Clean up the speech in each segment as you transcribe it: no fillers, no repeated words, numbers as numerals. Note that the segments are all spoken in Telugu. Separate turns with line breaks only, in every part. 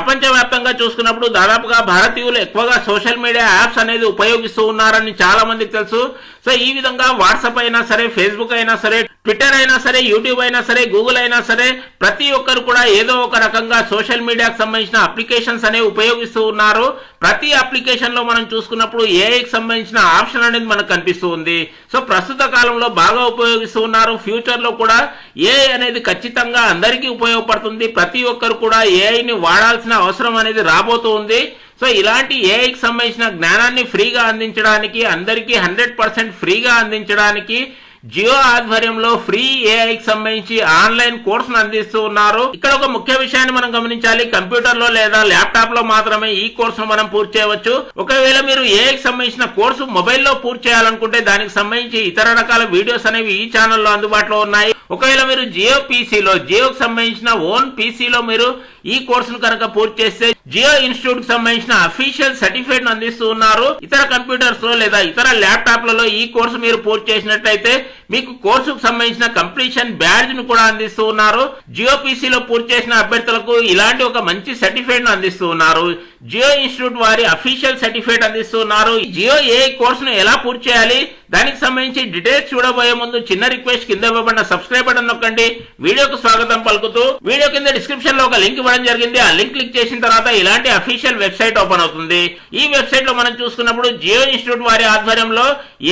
ప్రపంచవ్యాప్తంగా చూసుకున్నప్పుడు దాదాపుగా భారతీయులు ఎక్కువగా సోషల్ మీడియా యాప్స్ అనేది ఉపయోగిస్తూ ఉన్నారని చాలా మందికి తెలుసు. సో ఈ విధంగా వాట్సాప్ అయినా సరే, ఫేస్బుక్ అయినా సరే, ట్విట్టర్ అయినా సరే, యూట్యూబ్ అయినా సరే, గూగుల్ అయినా సరే, ప్రతి ఒక్కరు కూడా ఏదో ఒక రకంగా సోషల్ మీడియాకు సంబంధించిన అప్లికేషన్స్ అనేవి ఉపయోగిస్తూ ఉన్నారు. ప్రతి అప్లికేషన్ లో మనం చూసుకున్నప్పుడు ఏఐకి సంబంధించిన ఆప్షన్ అనేది మనకు కనిపిస్తూ ఉంది. సో ప్రస్తుత కాలంలో బాగా ఉపయోగిస్తూ ఉన్నారు. ఫ్యూచర్ లో కూడా ఏఐ అనేది ఖచ్చితంగా అందరికీ ఉపయోగపడుతుంది. ప్రతి ఒక్కరు కూడా ఏఐని వాడాల్సిన అవసరం అనేది రాబోతూ ఉంది. సో ఇలాంటి ఏఐకి సంబంధించిన జ్ఞానాన్ని ఫ్రీగా అందించడానికి, అందరికీ 100% ఫ్రీగా అందించడానికి జియో ఆధ్వర్యంలో ఫ్రీ ఏఐకి సంబంధించి ఆన్లైన్ కోర్సును అందిస్తూ ఉన్నారు. ఇక్కడ ఒక ముఖ్య విషయాన్ని మనం గమనించాలి. కంప్యూటర్ లో లేదా ల్యాప్టాప్ లో మాత్రమే ఈ కోర్సును మనం పూర్తి చేయవచ్చు. ఒకవేళ మీరు ఏఐకి సంబంధించిన కోర్సు మొబైల్లో పూర్తి చేయాలనుకుంటే దానికి సంబంధించి ఇతర రకాల వీడియోస్ అనేవి ఈ ఛానల్లో అందుబాటులో ఉన్నాయి. ఒకవేళ మీరు జియో పీసీలో, జియోకి సంబంధించిన ఓన్ పీసీలో మీరు ఈ కోర్సును కనుక పూర్తి చేస్తే జియో ఇన్స్టిట్యూట్ కి సంబంధించిన అఫీషియల్ సర్టిఫికేట్ అందిస్తూ ఉన్నారు. ఇతర కంప్యూటర్స్ లో లేదా ఇతర ల్యాప్టాప్లలో ఈ కోర్సు మీరు పూర్తి చేసినట్లయితే మీకు కోర్సుకు సంబంధించిన కంప్లీషన్ బ్యాడ్జ్ ను కూడా అందిస్తూ ఉన్నారు. జియో పీసీలో పూర్తి చేసిన అభ్యర్థులకు ఇలాంటి ఒక మంచి సర్టిఫికేట్ ను అందిస్తూ ఉన్నారు. జియో ఇన్స్టిట్యూట్ వారి అఫీషియల్ సర్టిఫికేట్ అందిస్తూ ఉన్నారు. జియో ఏఐ కోర్సును ఎలా పూర్తి చేయాలి, దానికి సంబంధించి డీటెయిల్స్ చూడబోయే ముందు చిన్న రిక్వెస్ట్, కింద ఇవ్వబడిన సబ్స్క్రైబ్ బటన్ నొక్కండి. వీడియోకు స్వాగతం పలుకుతూ వీడియో కింద డిస్క్రిప్షన్ లో ఒక లింక్ ఇవ్వడం జరిగింది. ఆ లింక్ క్లిక్ చేసిన తర్వాత ఇలాంటి అఫీషియల్ వెబ్సైట్ ఓపెన్ అవుతుంది. ఈ వెబ్సైట్ లో మనం చూసుకున్నప్పుడు జియో ఇన్స్టిట్యూట్ వారి ఆధ్వర్యంలో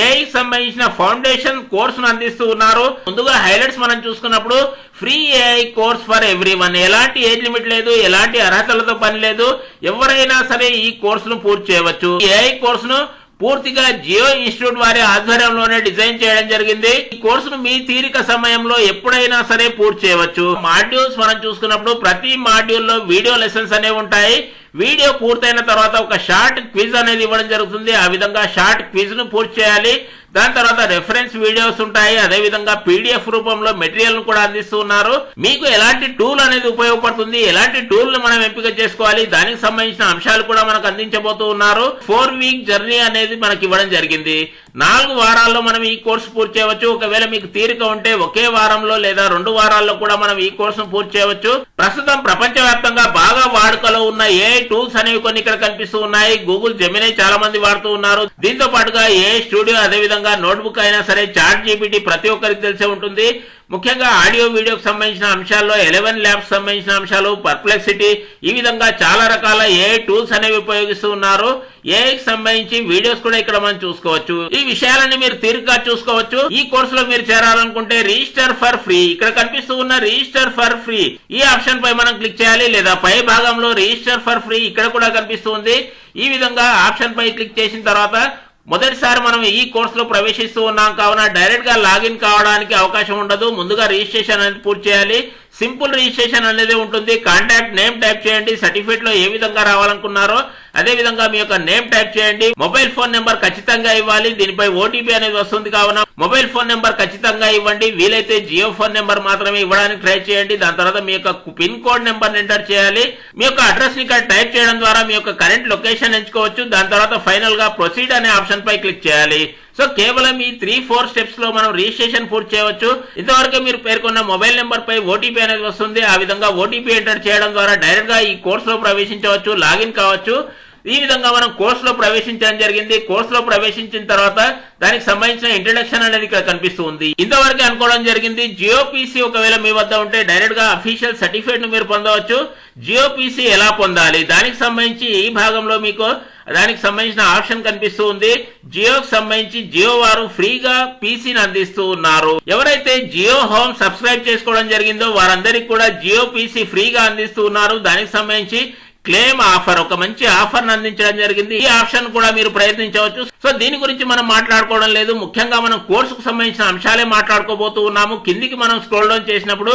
ఏఐ సంబంధించిన ఫౌండేషన్ కోర్సును అందిస్తూ ఉన్నారు. ముందుగా హైలైట్స్ మనం చూసుకున్నప్పుడు free AI course for everyone, ఎలాంటి ఏజ్ లిమిట్ లేదు, ఎలాంటి అర్హతలతో పని లేదు, ఎవరైనా సరే ఈ కోర్సును పూర్తి చేయవచ్చు. ఏఐ కోర్సును పూర్తిగా జియో ఇన్స్టిట్యూట్ వారి ఆధ్వర్యంలోనే డిజైన్ చేయడం జరిగింది. ఈ కోర్సును మీ తీరిక సమయంలో ఎప్పుడైనా సరే పూర్తి చేయవచ్చు. మాడ్యూల్స్ మనం చూసుకున్నప్పుడు ప్రతి మాడ్యూల్ లో వీడియో లెసన్స్ అనేవి ఉంటాయి. వీడియో పూర్తయిన తర్వాత ఒక షార్ట్ క్విజ్ అనేది ఇవ్వడం జరుగుతుంది. ఆ విధంగా షార్ట్ క్విజ్ ను పూర్తి చేయాలి. దాని తర్వాత రెఫరెన్స్ వీడియోస్ ఉంటాయి. అదే విధంగా పీడిఎఫ్ రూపంలో మెటీరియల్ ను కూడా అందిస్తూ ఉన్నారు. మీకు ఎలాంటి టూల్ అనేది ఉపయోగపడుతుంది, ఎలాంటి టూల్ ను మనం ఎంపిక చేసుకోవాలి, దానికి సంబంధించిన అంశాలు కూడా మనకు అందించబోతూ ఉన్నారు. 4 వీక్ జర్నీ అనేది మనకి ఇవ్వడం జరిగింది. 4 వారాల్లో మనం ఈ కోర్సు పూర్తి చేయవచ్చు. ఒకవేళ మీకు తీరిక ఉంటే ఒకే వారంలో లేదా 2 వారాల్లో కూడా మనం ఈ కోర్సును పూర్తి చేయవచ్చు. ప్రస్తుతం ప్రపంచవ్యాప్తంగా బాగా వాడుకలో ఉన్న ఏఐ టూల్స్ అనేవి కొన్ని ఇక్కడ కనిపిస్తూ ఉన్నాయి. గూగుల్ జెమినీ చాలా మంది వాడుతూ ఉన్నారు. దీంతో పాటుగా ఏఐ స్టూడియో, అదే విధంగా నోట్బుక్ అయినా సరే, చాట్ జీపీటీ ప్రతి ఒక్కరికి తెలిసే ఉంటుంది. ముఖ్యంగా ఆడియో వీడియోకి సంబంధించిన అంశాల్లో 11 ల్యాబ్స్ సంబంధించిన అంశాలు, పర్ప్లెక్సిటీ, ఈ విధంగా చాలా రకాల ఏఐ టూల్స్ అనేవి ఉపయోగిస్తూ ఉన్నారు. ఏఐకి సంబంధించి వీడియోస్ కూడా ఇక్కడ మనం చూసుకోవచ్చు. ఈ విషయాలన్నీ మీరు తీరిగ్గా చూసుకోవచ్చు. ఈ కోర్సులో మీరు చేరాలనుకుంటే రిజిస్టర్ ఫర్ ఫ్రీ, ఇక్కడ కనిపిస్తూ ఉన్న రిజిస్టర్ ఫర్ ఫ్రీ ఈ ఆప్షన్ పై మనం క్లిక్ చేయాలి. లేదా పై భాగంలో రిజిస్టర్ ఫర్ ఫ్రీ ఇక్కడ కూడా కనిపిస్తుంది. ఈ విధంగా ఆప్షన్ పై క్లిక్ చేసిన తర్వాత మొదటిసారి మనం ఈ కోర్సులో ప్రవేశిస్తూ ఉన్నాం కావున డైరెక్ట్ గా లాగిన్ కావడానికి అవకాశం ఉండదు. ముందుగా రిజిస్ట్రేషన్ అనేది పూర్తి చేయాలి. సింపుల్ రిజిస్ట్రేషన్ అనేది ఉంటుంది. కాంటాక్ట్ నేమ్ టైప్ చేయండి. సర్టిఫికేట్ లో ఏ విధంగా రావాలనుకున్నారో అదే విధంగా మీ యొక్క నేమ్ టైప్ చేయండి. మొబైల్ ఫోన్ నెంబర్ ఖచ్చితంగా ఇవ్వాలి. దీనిపై ఓటీపీ అనేది వస్తుంది కావున మొబైల్ ఫోన్ నెంబర్ ఖచ్చితంగా ఇవ్వండి. వీలైతే జియో ఫోన్ నెంబర్ మాత్రమే ఇవ్వడానికి ట్రై చేయండి. దాని తర్వాత మీ యొక్క పిన్ కోడ్ నెంబర్ ఎంటర్ చేయాలి. మీ యొక్క అడ్రస్ ని ఇక్కడ టైప్ చేయడం ద్వారా మీ యొక్క కరెంట్ లొకేషన్ ఎంచుకోవచ్చు. దాని తర్వాత ఫైనల్ గా ప్రొసీడ్ అనే ఆప్షన్ పై క్లిక్ చేయాలి. సో కేవలం ఈ 3-4 స్టెప్స్ లో మనం రిజిస్ట్రేషన్ పూర్తి చేయవచ్చు. ఇంతవరకు మీరు పేర్కొన్న మొబైల్ నెంబర్ పై ఓటీపీ అనేది వస్తుంది. ఆ విధంగా ఓటీపీ ఎంటర్ చేయడం ద్వారా డైరెక్ట్ గా ఈ కోర్సులో ప్రవేశించవచ్చు, లాగిన్ కావచ్చు. ఈ విధంగా మనం కోర్సులో ప్రవేశించడం జరిగింది. కోర్సులో ప్రవేశించిన తర్వాత దానికి సంబంధించిన ఇంట్రడక్షన్ అనేది ఇక్కడ కనిపిస్తుంది. ఇంతవరకు అనుకోవడం జరిగింది. జియో పీసీ ఒకవేళ మీ వద్ద ఉంటే డైరెక్ట్ గా అఫీషియల్ సర్టిఫికేట్ ను మీరు పొందవచ్చు. జియో పీసీ ఎలా పొందాలి, దానికి సంబంధించి ఈ భాగంలో మీకు దానికి సంబంధించిన ఆప్షన్ కనిపిస్తూ ఉంది. జియోకి సంబంధించి జియో వారు ఫ్రీగా పీసీని అందిస్తూ ఉన్నారు. ఎవరైతే జియో హోమ్ సబ్స్క్రైబ్ చేసుకోవడం జరిగిందో వారందరికీ కూడా జియో పీసీ ఫ్రీగా అందిస్తూ ఉన్నారు. దానికి సంబంధించి క్లెయిమ్ ఆఫర్, ఒక మంచి ఆఫర్ అందించడం జరిగింది. ఈ ఆప్షన్ కూడా మీరు ప్రయత్నించవచ్చు. సో దీని గురించి మనం మాట్లాడుకోవడం లేదు. ముఖ్యంగా మనం కోర్సుకు సంబంధించిన అంశాలే మాట్లాడుకోబోతూ ఉన్నాము. కిందికి మనం స్క్రోల్ డౌన్ చేసినప్పుడు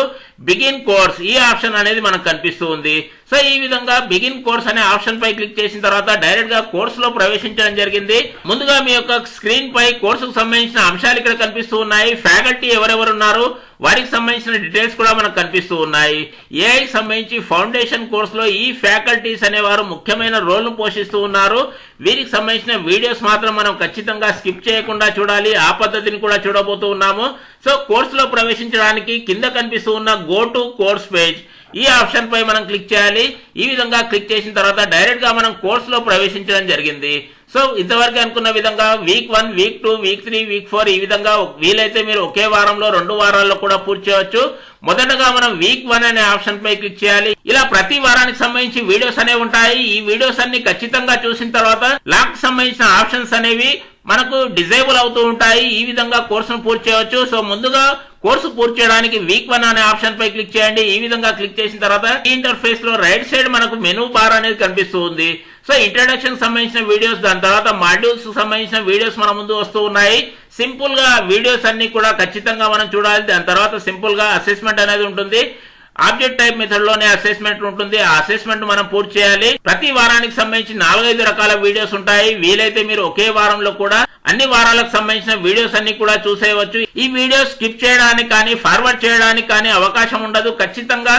బిగిన్ కోర్స్ ఈ ఆప్షన్ అనేది మనకు కనిపిస్తూ ఉంది. సో ఈ విధంగా బిగిన్ కోర్స్ అనే ఆప్షన్ పై క్లిక్ చేసిన తర్వాత డైరెక్ట్ గా కోర్సులో ప్రవేశించడం జరిగింది. ముందుగా మీ యొక్క స్క్రీన్ పై కోర్సుకు సంబంధించిన అంశాలు ఇక్కడ కనిపిస్తూ ఉన్నాయి. ఫ్యాకల్టీ ఎవరెవరు ఉన్నారు, వారికి సంబంధించిన డీటెయిల్స్ కూడా మనకు కనిపిస్తూ ఉన్నాయి. ఏఐ సంబంధించి ఫౌండేషన్ కోర్సులో ఈ ఫ్యాకల్టీస్ అనేవారు ముఖ్యమైన రోల్ ను పోషిస్తూ ఉన్నారు. వీరికి సంబంధించిన వీడియోస్ మాత్రం మనం ఖచ్చితంగా స్కిప్ చేయకుండా చూడాలి. ఆ పద్ధతిని కూడా చూడబోతూ ఉన్నాము. సో కోర్సులో ప్రవేశించడానికి కింద కనిపిస్తూ ఉన్న గో టు కోర్స్ పేజ్ ఈ ఆప్షన్ పై మనం క్లిక్ చేయాలి. ఈ విధంగా క్లిక్ చేసిన తర్వాత డైరెక్ట్ గా మనం కోర్స్ లో ప్రవేశించడం జరిగింది. సో ఇంతవరకు అనుకున్న విధంగా వీక్ 1, వీక్ 2, వీక్ 3, వీక్ 4 ఈ విధంగా వీలైతే మీరు ఒకే వారంలో 2 వారాల్లో కూడా పూర్తి చేయవచ్చు. మొదటగా మనం వీక్ 1 అనే ఆప్షన్ పై క్లిక్ చేయాలి. ఇలా ప్రతి వారానికి సంబంధించి వీడియోస్ అనేవి ఉంటాయి. ఈ వీడియోస్ అన్ని ఖచ్చితంగా చూసిన తర్వాత లాక్ సంబంధించిన ఆప్షన్స్ అనేవి మనకు డిజేబుల్ అవుతూ ఉంటాయి. ఈ విధంగా కోర్సును పూర్తి చేయవచ్చు. సో ముందుగా కోర్సు పూర్తి చేయడానికి వీక్ 1 అనే ఆప్షన్ పై క్లిక్ చేయండి. ఈ విధంగా క్లిక్ చేసిన తర్వాత ఈ ఇంటర్ఫేస్ లో రైట్ సైడ్ మనకు మెనూ బార్ అనేది కనిపిస్తూ ఉంది. సో ఇంట్రడక్షన్ సంబంధించిన వీడియోస్, దాని తర్వాత మాడ్యూల్స్ సంబంధించిన వీడియోస్ మన ముందు వస్తూ ఉన్నాయి. సింపుల్ గా వీడియోస్ అన్ని కూడా ఖచ్చితంగా మనం చూడాలి. దాని తర్వాత సింపుల్ గా అసెస్మెంట్ అనేది ఉంటుంది. ఆబ్జెక్ట్ టైప్ మెథడ్ లోనే అసెస్మెంట్ ఉంటుంది. ఆ అసెస్మెంట్ మనం పూర్తి చేయాలి. ప్రతి వారానికి సంబంధించి 4-5 రకాల వీడియోస్ ఉంటాయి. వీలైతే మీరు ఒకే వారంలో కూడా అన్ని వారాలకు సంబంధించిన వీడియోస్ అన్ని కూడా చూసేయవచ్చు. ఈ వీడియోస్ స్కిప్ చేయడానికి కానీ ఫార్వర్డ్ చేయడానికి కానీ అవకాశం ఉండదు. ఖచ్చితంగా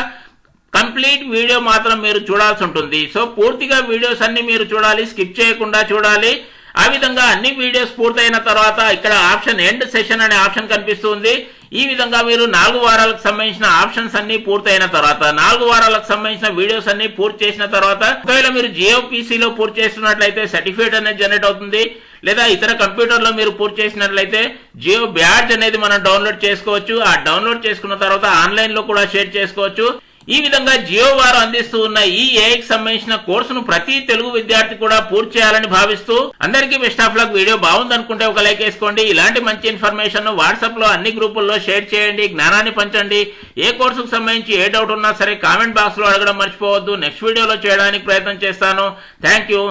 కంప్లీట్ వీడియో మాత్రం మీరు చూడాల్సి ఉంటుంది. సో పూర్తిగా వీడియోస్ అన్ని మీరు చూడాలి, స్కిప్ చేయకుండా చూడాలి. ఆ విధంగా అన్ని వీడియోస్ పూర్తయిన తర్వాత ఇక్కడ ఆప్షన్ ఎండ్ సెషన్ అనే ఆప్షన్ కనిపిస్తుంది. ఈ విధంగా మీరు 4 వారాలకు సంబంధించిన ఆప్షన్స్ అన్ని పూర్తయిన తర్వాత 4 వారాలకు సంబంధించిన వీడియోస్ అన్ని పూర్తి చేసిన తర్వాత ఒకవేళ మీరు జియో పీసీలో పూర్తి చేస్తున్నట్లయితే సర్టిఫికేట్ అనేది జనరేట్ అవుతుంది. లేదా ఇతర కంప్యూటర్ లో మీరు పూర్తి చేసినట్లయితే జియో బ్యాడ్జ్ అనేది మనం డౌన్లోడ్ చేసుకోవచ్చు. ఆ డౌన్లోడ్ చేసుకున్న తర్వాత ఆన్లైన్ లో కూడా షేర్ చేసుకోవచ్చు. ఈ విధంగా జియో వారు అందిస్తూ ఉన్న ఈ ఏఐకి సంబంధించిన కోర్సును ప్రతి తెలుగు విద్యార్థి కూడా పూర్తి చేయాలని భావిస్తూ అందరికీ బెస్ట్ ఆఫ్ లక్. వీడియో బాగుంది అనుకుంటే ఒక లైక్ వేసుకోండి. ఇలాంటి మంచి ఇన్ఫర్మేషన్ వాట్సాప్ లో అన్ని గ్రూపుల్లో షేర్ చేయండి, జ్ఞానాన్ని పంచండి. ఏ కోర్సుకు సంబంధించి ఏ డౌట్ ఉన్నా సరే కామెంట్ బాక్స్ లో అడగడం మర్చిపోవద్దు. నెక్స్ట్ వీడియోలో చేయడానికి ప్రయత్నం చేస్తాను. Thank you.